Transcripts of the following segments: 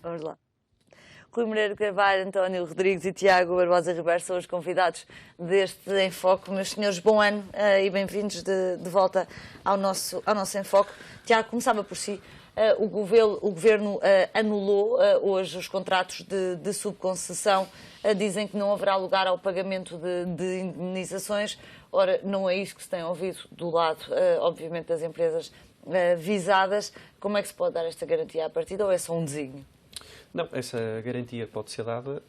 Vamos lá. Rui Moreira Carvalho, António Rodrigues e Tiago Barbosa Ribeiro são os convidados deste Enfoque. Meus senhores, bom ano e bem-vindos de volta ao nosso Enfoque. Tiago, começava por si. O Governo anulou hoje os contratos de subconcessão. Dizem que não haverá lugar ao pagamento de indemnizações. Ora, não é isso que se tem ouvido do lado, obviamente, das empresas visadas. Como é que se pode dar esta garantia à partida ou é só um desígnio? Não, essa garantia pode ser dada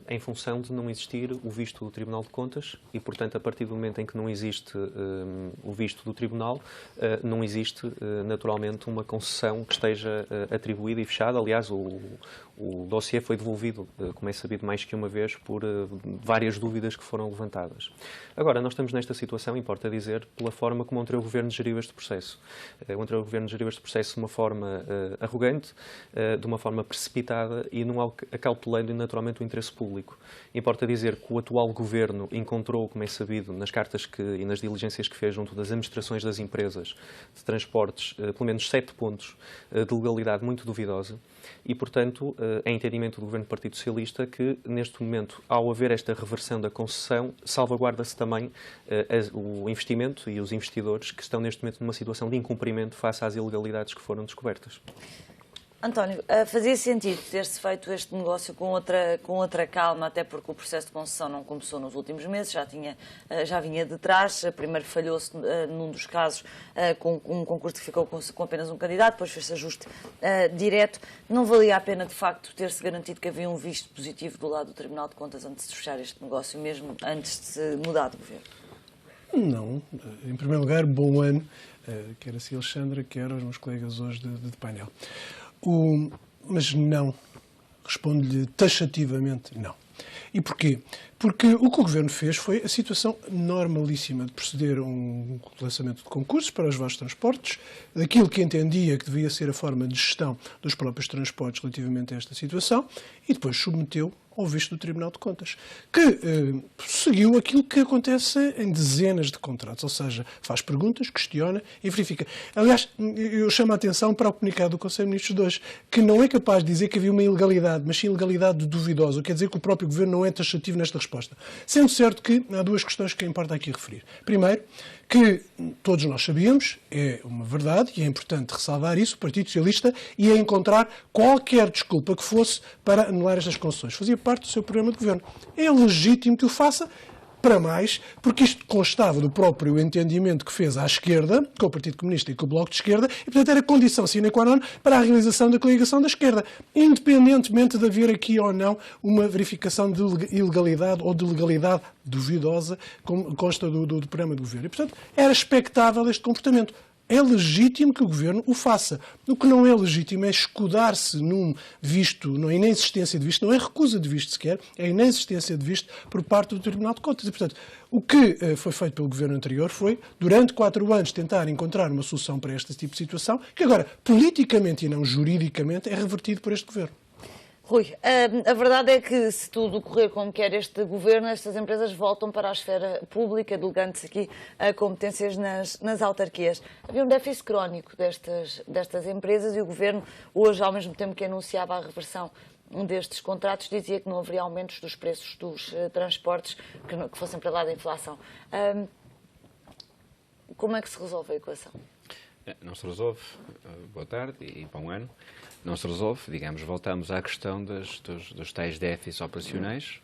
em função de não existir o visto do Tribunal de Contas e, portanto, a partir do momento em que não existe o visto do Tribunal, não existe, naturalmente, uma concessão que esteja atribuída e fechada. Aliás, o dossiê foi devolvido, como é sabido, mais que uma vez, por várias dúvidas que foram levantadas. Agora, nós estamos nesta situação, importa dizer, pela forma como o anterior Governo geriu este processo. O anterior Governo geriu este processo de uma forma arrogante, de uma forma precipitada e não acautelando naturalmente o interesse público. Importa dizer que o atual Governo encontrou, como é sabido, nas cartas e nas diligências que fez junto das administrações das empresas de transportes, pelo menos 7 pontos de legalidade muito duvidosa e, portanto, é entendimento do Governo do Partido Socialista que, neste momento, ao haver esta reversão da concessão, salvaguarda-se também o investimento e os investidores que estão, neste momento, numa situação de incumprimento face às ilegalidades que foram descobertas. António, fazia sentido ter-se feito este negócio com outra calma, até porque o processo de concessão não começou nos últimos meses, já vinha de trás. Primeiro falhou-se num dos casos com um concurso que ficou com apenas um candidato, depois fez-se ajuste direto. Não valia a pena, de facto, ter-se garantido que havia um visto positivo do lado do Tribunal de Contas antes de fechar este negócio, mesmo antes de se mudar de governo? Não. Em primeiro lugar, bom ano, quer a si, Alexandra, quer aos meus colegas hoje de painel. Mas não. Respondo-lhe taxativamente não. E porquê? Porque o que o Governo fez foi a situação normalíssima de proceder a um lançamento de concursos para os vossos transportes, daquilo que entendia que devia ser a forma de gestão dos próprios transportes relativamente a esta situação, e depois submeteu ao visto do Tribunal de Contas, que seguiu aquilo que acontece em dezenas de contratos, ou seja, faz perguntas, questiona e verifica. Aliás, eu chamo a atenção para o comunicado do Conselho de Ministros de hoje, que não é capaz de dizer que havia uma ilegalidade, mas sim ilegalidade duvidosa, quer dizer que o próprio Governo não é taxativo nesta resposta. Sendo certo que há duas questões que importa aqui referir. Primeiro, que todos nós sabíamos, é uma verdade, e é importante ressalvar isso, o Partido Socialista ia encontrar qualquer desculpa que fosse para anular estas concessões. Fazia parte do seu programa de governo. É legítimo que o faça, para mais, porque isto constava do próprio entendimento que fez à esquerda, com o Partido Comunista e com o Bloco de Esquerda, e, portanto, era condição sine qua non para a realização da coligação da esquerda, independentemente de haver aqui ou não uma verificação de ilegalidade ou de legalidade duvidosa, como consta do programa de governo. E, portanto, era expectável este comportamento. É legítimo que o Governo o faça. O que não é legítimo é escudar-se num visto, na inexistência de visto, não é recusa de visto sequer, é a inexistência de visto por parte do Tribunal de Contas. E, portanto, o que foi feito pelo Governo anterior foi, durante 4 anos, tentar encontrar uma solução para este tipo de situação, que agora, politicamente e não juridicamente, é revertido por este Governo. Rui, a verdade é que, se tudo correr como quer este Governo, estas empresas voltam para a esfera pública, delegando-se aqui a competências nas autarquias. Havia um déficit crónico destas empresas e o Governo, hoje, ao mesmo tempo que anunciava a reversão destes contratos, dizia que não haveria aumentos dos preços dos transportes que fossem para lá da inflação. Como é que se resolve a equação? Não se resolve, boa tarde e bom ano, não se resolve, digamos, voltamos à questão dos tais déficits operacionais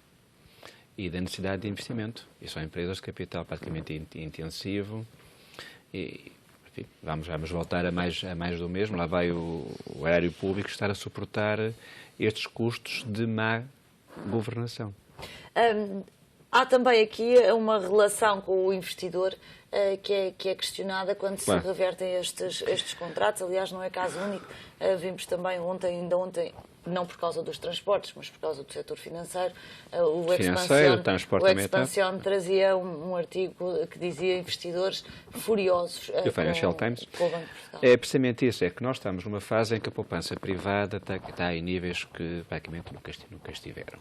e da necessidade de investimento. E são empresas de capital praticamente intensivo e, enfim, vamos voltar a mais do mesmo. Lá vai o erário público estar a suportar estes custos de má governação. Há também aqui uma relação com o investidor que é questionada quando se revertem estes contratos. Aliás, não é caso único. Vimos também ainda ontem, não por causa dos transportes, mas por causa do setor financeiro, o Expansión trazia um artigo que dizia investidores furiosos o Financial Times. É precisamente isso, é que nós estamos numa fase em que a poupança privada está em níveis que praticamente nunca estiveram.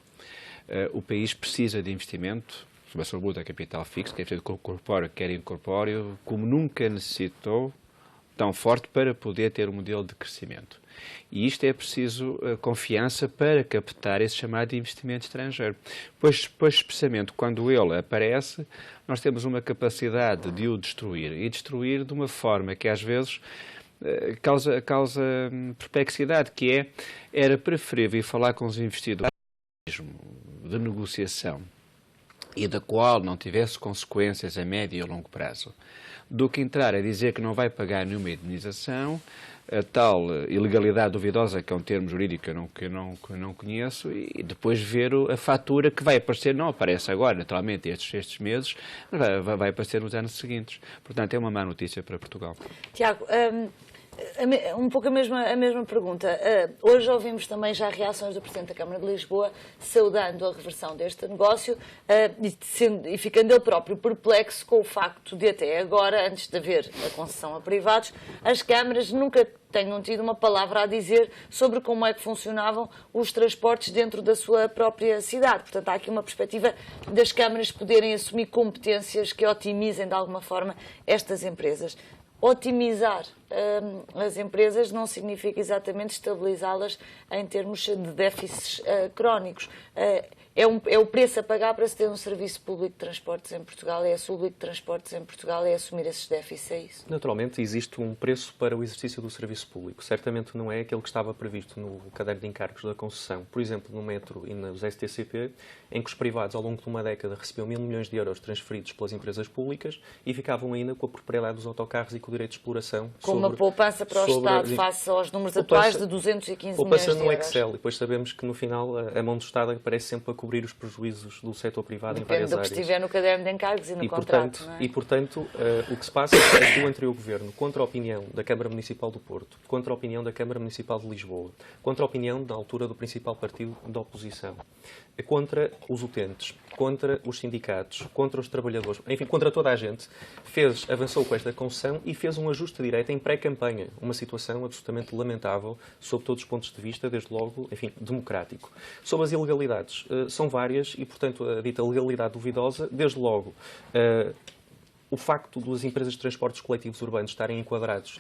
O país precisa de investimento, sobretudo a capital fixo, quer corpóreo, quer incorpóreo, como nunca necessitou, tão forte para poder ter um modelo de crescimento. E isto é preciso confiança para captar esse chamado investimento estrangeiro. Pois precisamente, quando ele aparece, nós temos uma capacidade de o destruir, e destruir de uma forma que às vezes causa perplexidade, que era preferível falar com os investidores de negociação e da qual não tivesse consequências a médio e a longo prazo, do que entrar a dizer que não vai pagar nenhuma indemnização, a tal ilegalidade duvidosa, que é um termo jurídico que eu não conheço, e depois ver a fatura que vai aparecer, não aparece agora, naturalmente, estes meses, mas vai aparecer nos anos seguintes. Portanto, é uma má notícia para Portugal. Tiago, um pouco a mesma pergunta. Hoje ouvimos também já reações do Presidente da Câmara de Lisboa saudando a reversão deste negócio e ficando ele próprio perplexo com o facto de até agora, antes de haver a concessão a privados, as câmaras nunca tenham tido uma palavra a dizer sobre como é que funcionavam os transportes dentro da sua própria cidade. Portanto, há aqui uma perspectiva das câmaras poderem assumir competências que otimizem de alguma forma estas empresas. Otimizar as empresas não significa exatamente estabilizá-las em termos de déficits crónicos. É o preço a pagar para se ter um serviço público de transportes em Portugal, é a público de transportes em Portugal, é assumir esses déficits, é isso? Naturalmente, existe um preço para o exercício do serviço público. Certamente não é aquele que estava previsto no caderno de encargos da concessão. Por exemplo, no metro e nos STCP, em que os privados, ao longo de uma década, recebiam 1.000 milhões de euros transferidos pelas empresas públicas e ficavam ainda com a propriedade dos autocarros e com o direito de exploração. Com uma poupança para o Estado face aos números atuais de 215 milhões de euros. Poupança no Excel, e depois sabemos que no final a mão do Estado aparece sempre a cobrir os prejuízos do setor privado em várias áreas. Depende do que estiver no caderno de encargos e no contrato. Não é? E, portanto, o que se passa é que o anterior Governo, contra a opinião da Câmara Municipal do Porto, contra a opinião da Câmara Municipal de Lisboa, contra a opinião da altura do principal partido da oposição, contra os utentes, contra os sindicatos, contra os trabalhadores, enfim, contra toda a gente, avançou com esta concessão e fez um ajuste direto em pré-campanha. Uma situação absolutamente lamentável, sob todos os pontos de vista, desde logo, enfim, democrático. Sobre as ilegalidades, são várias e, portanto, a dita legalidade duvidosa, desde logo, o facto das empresas de transportes coletivos urbanos estarem enquadrados,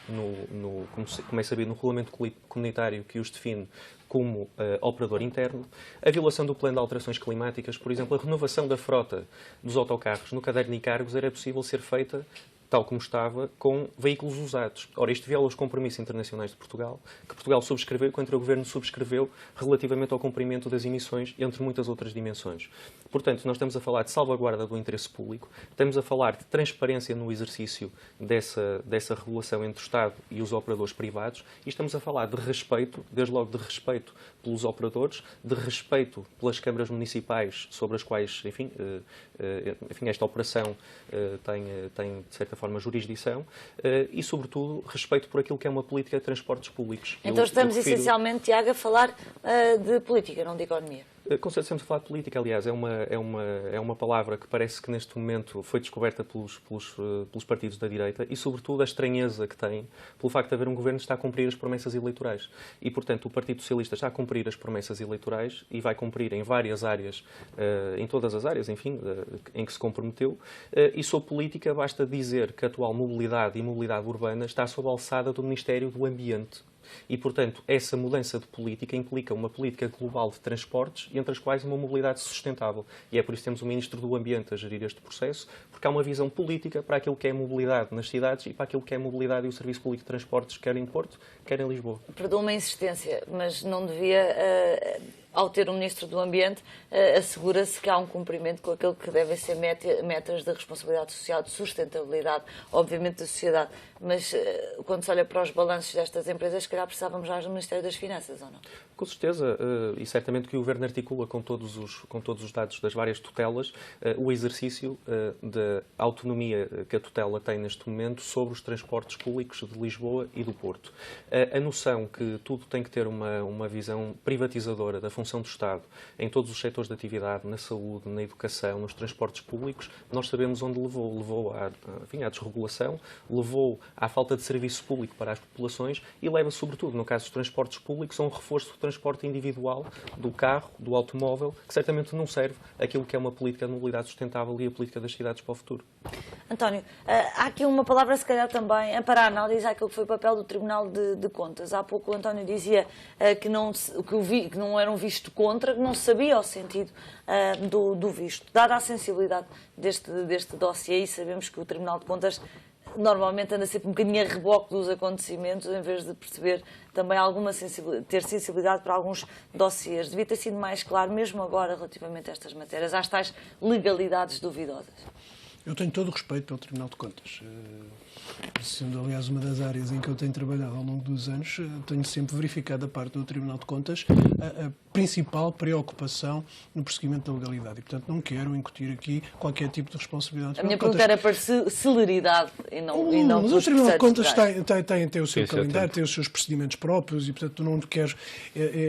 como é sabido, no regulamento comunitário que os define como operador interno, a violação do plano de alterações climáticas, por exemplo, a renovação da frota dos autocarros no caderno de encargos era possível ser feita tal como estava, com veículos usados. Ora, isto viola os compromissos internacionais de Portugal, que Portugal subscreveu, que o Governo subscreveu relativamente ao cumprimento das emissões, entre muitas outras dimensões. Portanto, nós estamos a falar de salvaguarda do interesse público, estamos a falar de transparência no exercício dessa regulação entre o Estado e os operadores privados e estamos a falar de respeito, desde logo de respeito pelos operadores, de respeito pelas câmaras municipais sobre as quais, enfim esta operação tem, de certa forma, jurisdição e, sobretudo, respeito por aquilo que é uma política de transportes públicos. Então estamos essencialmente, Tiago, a falar de política, não de economia. Com certeza estamos a falar de política, aliás, é uma palavra que parece que neste momento foi descoberta pelos partidos da direita e, sobretudo, a estranheza que tem pelo facto de haver um governo que está a cumprir as promessas eleitorais. E, portanto, o Partido Socialista está a cumprir as promessas eleitorais e vai cumprir em várias áreas, em todas as áreas, enfim, em que se comprometeu. E sobre política, basta dizer que a atual mobilidade e mobilidade urbana está sob a alçada do Ministério do Ambiente. E, portanto, essa mudança de política implica uma política global de transportes, entre as quais uma mobilidade sustentável. E é por isso que temos o Ministro do Ambiente a gerir este processo, porque há uma visão política para aquilo que é mobilidade nas cidades e para aquilo que é mobilidade e o Serviço Público de Transportes, quer em Porto, quer em Lisboa. Perdoa-me a insistência, mas não devia, ao ter um Ministro do Ambiente, assegura-se que há um cumprimento com aquilo que devem ser metas de responsabilidade social, de sustentabilidade, obviamente, da sociedade. Mas quando se olha para os balanços destas empresas, se calhar precisávamos já do Ministério das Finanças, ou não? Com certeza, e certamente que o Governo articula com todos os dados das várias tutelas o exercício da autonomia que a tutela tem neste momento sobre os transportes públicos de Lisboa e do Porto. A noção que tudo tem que ter uma visão privatizadora da função função do Estado em todos os setores de atividade, na saúde, na educação, nos transportes públicos, nós sabemos onde levou. Levou à desregulação, levou à falta de serviço público para as populações e leva, sobretudo, no caso dos transportes públicos, a um reforço do transporte individual, do carro, do automóvel, que certamente não serve aquilo que é uma política de mobilidade sustentável e a política das cidades para o futuro. António, há aqui uma palavra, se calhar, também para a análise àquilo que foi o papel do Tribunal de Contas. Há pouco o António dizia que não era um visto contra, que não se sabia o sentido do visto. Dada a sensibilidade deste dossiê, e sabemos que o Tribunal de Contas normalmente anda sempre um bocadinho a reboque dos acontecimentos, em vez de perceber também ter sensibilidade para alguns dossiês. Devia ter sido mais claro, mesmo agora, relativamente a estas matérias, às tais legalidades duvidosas. Eu tenho todo o respeito pelo Tribunal de Contas. Sendo, aliás, uma das áreas em que eu tenho trabalhado ao longo dos anos, tenho sempre verificado da parte do Tribunal de Contas a principal preocupação no prosseguimento da legalidade. E, portanto, não quero incutir aqui qualquer tipo de responsabilidade. A minha pergunta era para celeridade e não mas o Tribunal de Contas tem o seu Sim, calendário, tem os seus procedimentos próprios e, portanto, tu não queres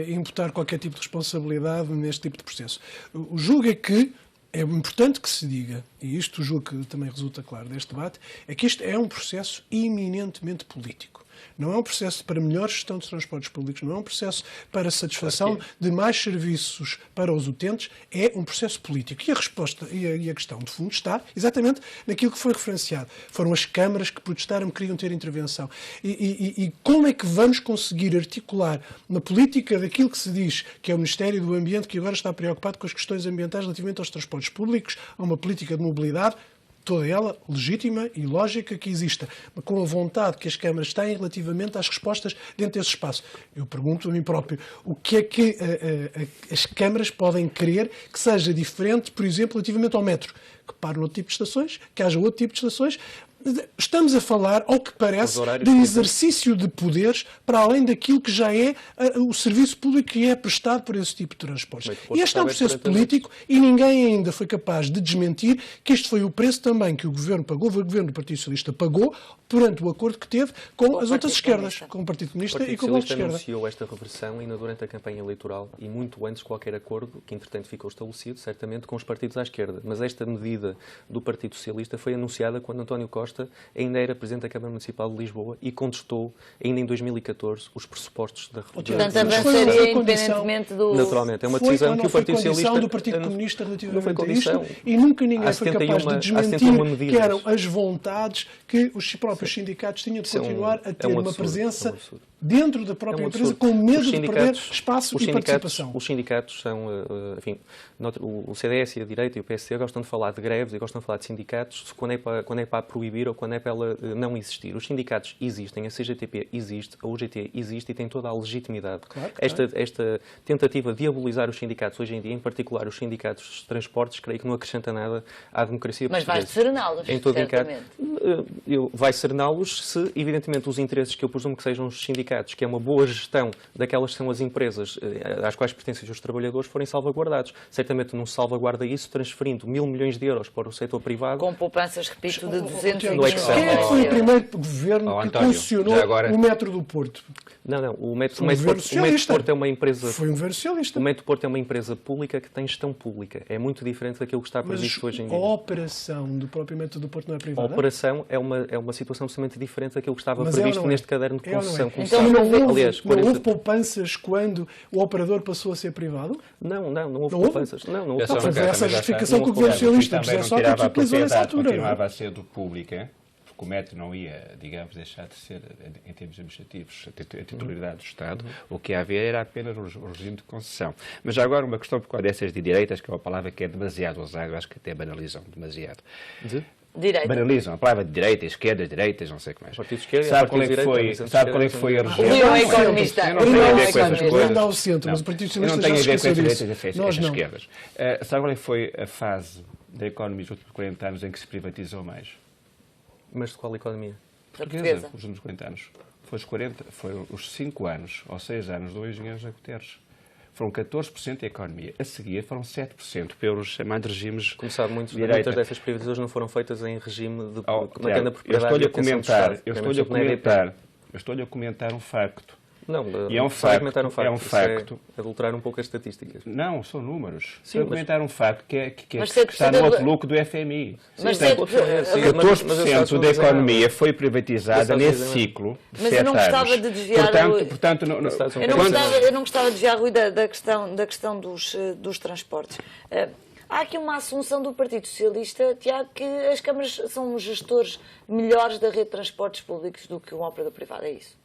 imputar qualquer tipo de responsabilidade neste tipo de processo. O julgo é que é importante que se diga, e isto julgo que também resulta claro deste debate, é que isto é um processo eminentemente político. Não é um processo para melhor gestão dos transportes públicos, não é um processo para satisfação de mais serviços para os utentes, é um processo político. E a resposta e a questão de fundo está exatamente naquilo que foi referenciado. Foram as câmaras que protestaram, que queriam ter intervenção. E como é que vamos conseguir articular na política daquilo que se diz que é o Ministério do Ambiente, que agora está preocupado com as questões ambientais relativamente aos transportes públicos, a uma política de mobilidade, toda ela legítima e lógica que exista, mas com a vontade que as câmaras têm relativamente às respostas dentro desse espaço. Eu pergunto a mim próprio, o que é que as câmaras podem querer que seja diferente, por exemplo, relativamente ao metro? Que pare noutro tipo de estações, que haja outro tipo de estações. Estamos a falar, ao que parece, de exercício de poderes para além daquilo que já é o serviço público que é prestado por esse tipo de transportes. E este é um processo político e ninguém ainda foi capaz de desmentir que este foi o preço também que o Governo pagou, o Governo do Partido Socialista pagou, perante o acordo que teve com as outras esquerdas, com o Partido Comunista e com o Bloco de Esquerda. O Partido Socialista anunciou esta reversão ainda durante a campanha eleitoral e muito antes de qualquer acordo, que entretanto ficou estabelecido, certamente, com os partidos à esquerda. Mas esta medida do Partido Socialista foi anunciada quando António Costa ainda era Presidente da Câmara Municipal de Lisboa e contestou, ainda em 2014, os pressupostos da reversão. Portanto, avançaria independentemente do... Naturalmente, é uma decisão que o Partido Socialista... do Partido Comunista relativamente não foi a isto, e nunca ninguém foi capaz de desmentir que eram as vontades que os próprios sindicatos tinham de continuar a ter uma presença dentro da própria empresa, com medo de perder espaço e participação. Os sindicatos são, enfim, o CDS e a direita e o PSD gostam de falar de greves e gostam de falar de sindicatos quando é para proibir ou quando é para ela não existir. Os sindicatos existem, a CGTP existe, a UGT existe e tem toda a legitimidade. Claro. Esta tentativa de diabolizar os sindicatos hoje em dia, em particular os sindicatos de transportes, creio que não acrescenta nada à democracia portuguesa. Mas vais serená-los, certamente. Vai serená-los se, evidentemente, os interesses que eu presumo que sejam os sindicatos, que é uma boa gestão daquelas que são as empresas às quais pertencem os trabalhadores, forem salvaguardados. Certamente não se salvaguarda isso transferindo 1.000 milhões de euros para o setor privado. Com poupanças, repito, de 200 milhões. Quem é que foi o primeiro governo que concessionou o metro do Porto? Não. O metro do Porto é uma empresa... Foi um governo socialista. O metro do Porto é uma empresa pública que tem gestão pública. É muito diferente daquilo que está previsto hoje em dia. A operação do próprio metro do Porto não é privada? A operação é uma situação absolutamente diferente daquilo que estava previsto neste caderno de concessão. Então não houve poupanças quando o operador passou a ser privado? Não houve poupanças. Não houve poupanças. Foi essa a justificação que o governo socialista, José Sócrates, utilizou nessa altura. Continuava a ser do pública, porque o metro não ia, digamos, deixar de ser, em termos administrativos, a titularidade do Estado. O que ia haver era apenas o regime de concessão. Mas já agora uma questão por causa dessas de direitas, que é uma palavra que é demasiado usada, acho que até banalizam demasiado. Direita. Banalizam a palavra de direita, esquerda, direitas, não sei o que mais. Partido de esquerda, sabe qual é que foi a região? Não é economista. Eu não tenho a ver com essas coisas. Não ao centro, mas o Partido Socialista já já esqueceu disso. Eu não tenho a ver com essas esquerdas. Sabe qual é que foi a fase da economia dos últimos 40 anos em que se privatizou mais? Mas de qual economia? Portuguesa. Os últimos 40 anos. Foram os 5 anos ou 6 anos do engenheiro José Guterres. Foram 14% da economia. A seguir foram 7% pelos chamados regimes. Como sabe, muitas dessas privatizações não foram feitas em regime de pequena Eu propriedade. estou-lhe a comentar um facto. Não, E é um só facto. argumentar um facto. É um facto. É adulterar um pouco as estatísticas. Não, são números. Sim, Argumentar um facto que Mas se é está no outlook do FMI. Mas Portanto, sim, 14% da economia foi privatizada nesse ciclo de Mas 7 eu não gostava anos. de desviar... Portanto, Eu não gostava de desviar, Rui, da questão dos transportes. Há aqui uma assunção do Partido Socialista, Tiago, que as câmaras são gestores melhores da rede de transportes públicos do que um operador privado, é isso?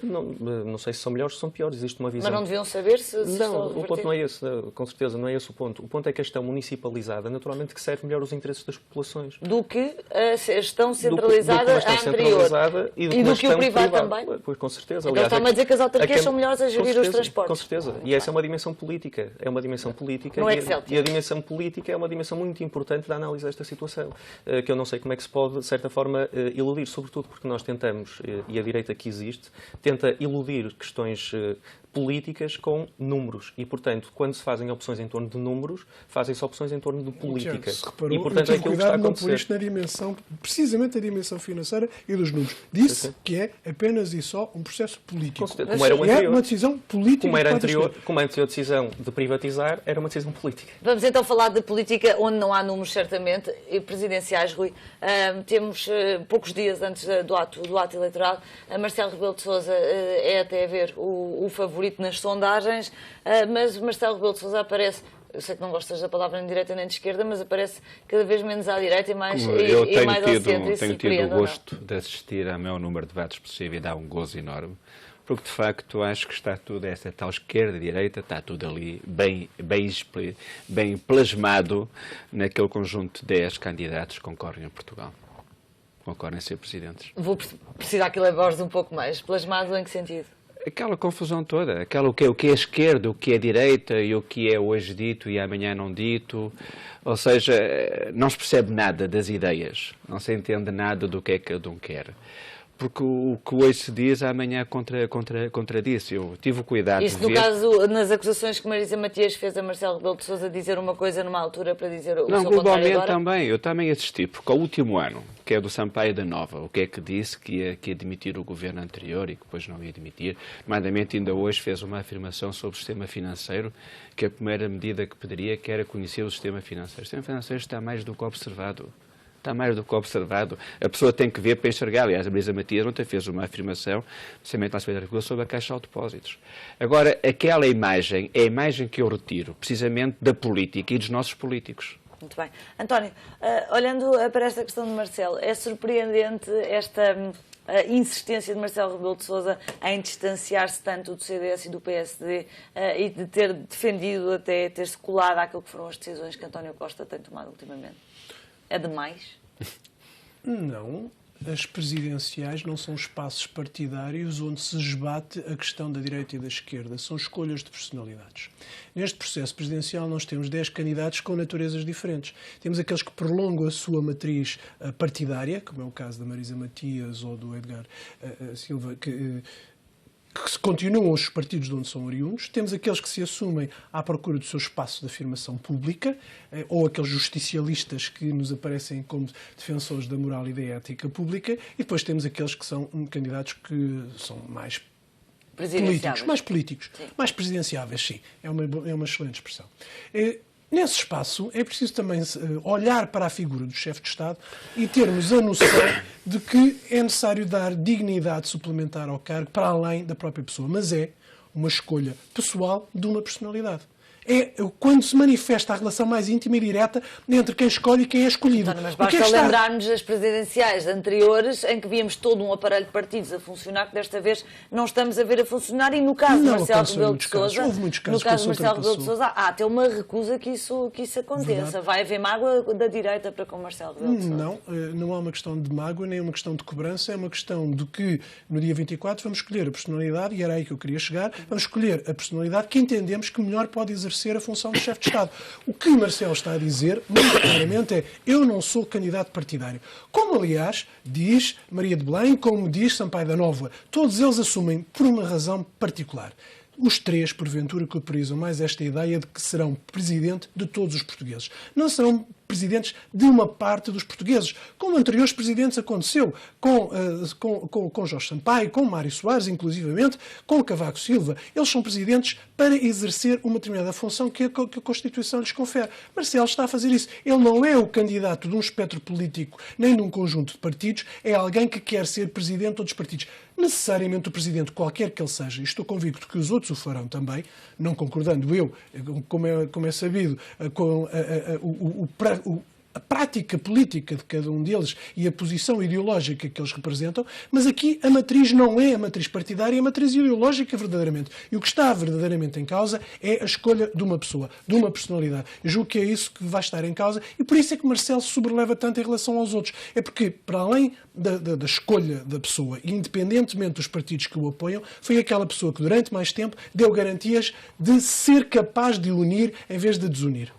Não sei se são melhores ou são piores, existe uma visão... Mas não deviam saber se Não, o ponto não é esse, com certeza, não é esse o ponto. O ponto é que a gestão municipalizada, naturalmente, que serve melhor os interesses das populações. Do que a gestão centralizada anterior. E do que o privado também? Pois, com certeza. Então está-me a dizer que as autarquias são melhores a gerir os transportes. Com certeza. E essa é uma dimensão política. É uma dimensão política. No Excel. E a dimensão política é uma dimensão muito importante da análise desta situação, que eu não sei como é que se pode, de certa forma, iludir, sobretudo porque nós tentamos, e a direita que existe, tenta iludir questões políticas com números e, portanto, quando se fazem opções em torno de números, fazem-se opções em torno de política. Se reparou, E, portanto, é aquilo que está a não pôr acontecer. isto na dimensão, precisamente a dimensão financeira e dos números. Disse que é apenas e só um processo político. Como era o É anterior. uma decisão política. Como era que pode anterior, ser. como a anterior decisão de privatizar, era uma decisão política. Vamos então falar de política onde não há números, certamente, e presidenciais, Rui. Temos poucos dias antes do ato eleitoral. Marcelo Rebelo de Sousa é até a ver o favorito nas sondagens, mas Marcelo Rebelo de Sousa aparece, eu sei que não gostas da palavra nem de direita nem de esquerda, mas aparece cada vez menos à direita e mais, eu mais ao centro. tenho tido o gosto de assistir ao maior número de debates possível e dá um gozo enorme. Porque, de facto, acho que está tudo, essa tal esquerda-direita, está tudo ali bem plasmado naquele conjunto de 10 candidatos que concorrem a Portugal. Concorrem a ser presidentes. Vou precisar que elabores um pouco mais. Plasmado em que sentido? Aquela confusão toda, o que é esquerda, o que é direita e o que é hoje dito e amanhã não dito. Ou seja, não se percebe nada das ideias, não se entende nada do que é que cada um quer. Porque o que hoje se diz, amanhã contradiz. Eu tive o cuidado Isso, de ver... no caso, nas acusações que Marisa Matias fez a Marcelo Rebelo de Sousa dizer uma coisa numa altura para dizer o seu contrário globalmente agora? também. Eu também assisti, porque ao último ano, que é do Sampaio da Nova, o que é que disse que ia demitir o governo anterior e que depois não ia demitir. Nomeadamente, ainda hoje fez uma afirmação sobre o sistema financeiro, que a primeira medida que pediria que era conhecer o sistema financeiro. O sistema financeiro está mais do que observado. Está mais do que observado. A pessoa tem que ver para enxergar. Aliás, a Marisa Matias ontem fez uma afirmação, precisamente na Assembleia da República, sobre a Caixa de Depósitos. Agora, aquela imagem é a imagem que eu retiro, precisamente da política e dos nossos políticos. Muito bem. António, olhando para esta questão de Marcelo, é surpreendente esta insistência de Marcelo Rebelo de Sousa em distanciar-se tanto do CDS e do PSD e de ter defendido, até ter-se colado àquilo que foram as decisões que António Costa tem tomado ultimamente? É demais? Não. As presidenciais não são espaços partidários onde se esbate a questão da direita e da esquerda. São escolhas de personalidades. Neste processo presidencial nós temos 10 candidatos com naturezas diferentes. Temos aqueles que prolongam a sua matriz partidária, como é o caso da Marisa Matias ou do Edgar Silva, que se continuam os partidos de onde são oriundos. Temos aqueles que se assumem à procura do seu espaço de afirmação pública, ou aqueles justicialistas que nos aparecem como defensores da moral e da ética pública, e depois temos aqueles que são candidatos que são mais políticos, mais presidenciáveis, sim. É uma excelente expressão. Nesse espaço, é preciso também olhar para a figura do chefe de Estado e termos a noção de que é necessário dar dignidade suplementar ao cargo para além da própria pessoa. Mas é uma escolha pessoal de uma personalidade. É quando se manifesta a relação mais íntima e direta entre quem escolhe e quem é escolhido. Então, mas basta lembrar-nos das presidenciais anteriores em que víamos todo um aparelho de partidos a funcionar, que desta vez não estamos a ver a funcionar, e no caso de Marcelo Rebelo de Sousa, há até uma recusa que isso aconteça. Verdade. Vai haver mágoa da direita para com Marcelo Rebelo de Sousa? Não há uma questão de mágoa, nem uma questão de cobrança, é uma questão de que no dia 24 vamos escolher a personalidade, e era aí que eu queria chegar, vamos escolher a personalidade que entendemos que melhor pode exercer a função de chefe de Estado. O que Marcelo está a dizer, muito claramente, é: eu não sou candidato partidário. Como, aliás, diz Maria de Belém, como diz Sampaio da Nova. Todos eles assumem por uma razão particular. Os três, porventura, que autorizam mais esta ideia de que serão presidente de todos os portugueses. Não serão representantes de uma parte dos portugueses, como anteriores presidentes aconteceu, com Jorge Sampaio, com Mário Soares, inclusivamente, com Cavaco Silva. Eles são presidentes para exercer uma determinada função que a Constituição lhes confere. Marcelo está a fazer isso. Ele não é o candidato de um espectro político, nem de um conjunto de partidos, é alguém que quer ser presidente de outros partidos. Necessariamente o presidente, qualquer que ele seja, e estou convicto que os outros o farão também, não concordando eu, como é sabido, com a prática política de cada um deles e a posição ideológica que eles representam, mas aqui a matriz não é a matriz partidária, é a matriz ideológica verdadeiramente. E o que está verdadeiramente em causa é a escolha de uma pessoa, de uma personalidade. Eu julgo que é isso que vai estar em causa e por isso é que Marcelo se sobreleva tanto em relação aos outros. É porque, para além da escolha da pessoa, e independentemente dos partidos que o apoiam, foi aquela pessoa que durante mais tempo deu garantias de ser capaz de unir em vez de desunir.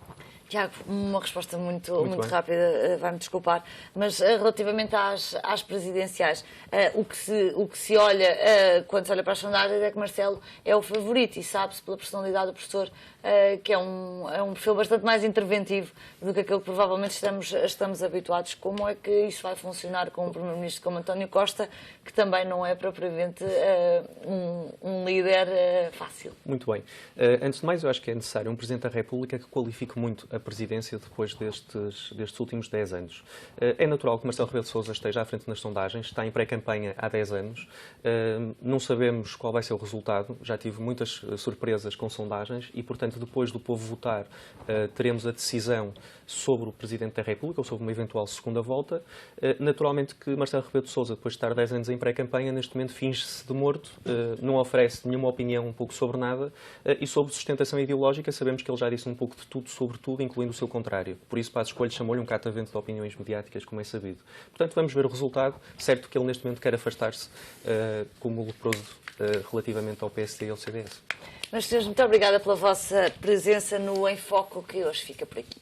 Tiago, uma resposta muito rápida, vai-me desculpar, mas relativamente às presidenciais, o que se olha, quando se olha para as sondagens, é que Marcelo é o favorito e sabe-se pela personalidade do professor que é um perfil bastante mais interventivo do que aquilo que provavelmente estamos habituados. Como é que isso vai funcionar com um primeiro-ministro como António Costa, que também não é propriamente um líder fácil? Muito bem. Antes de mais, eu acho que é necessário um Presidente da República que qualifique muito a presidência depois destes últimos 10 anos. É natural que Marcelo Rebelo de Sousa esteja à frente nas sondagens, está em pré-campanha há 10 anos, não sabemos qual vai ser o resultado, já tive muitas surpresas com sondagens e, portanto, depois do povo votar, teremos a decisão sobre o Presidente da República ou sobre uma eventual segunda volta. Naturalmente que Marcelo Rebelo de Sousa, depois de estar 10 anos em pré-campanha, neste momento finge-se de morto, não oferece nenhuma opinião um pouco sobre nada e sobre sustentação ideológica sabemos que ele já disse um pouco de tudo sobre tudo, incluindo o seu contrário. Por isso, para as escolhas, chamou-lhe um catavento de opiniões mediáticas, como é sabido. Portanto, vamos ver o resultado. Certo que ele neste momento quer afastar-se como leproso relativamente ao PSD e ao CDS. Mas, senhores, muito obrigada pela vossa presença no Em Foco, que hoje fica por aqui.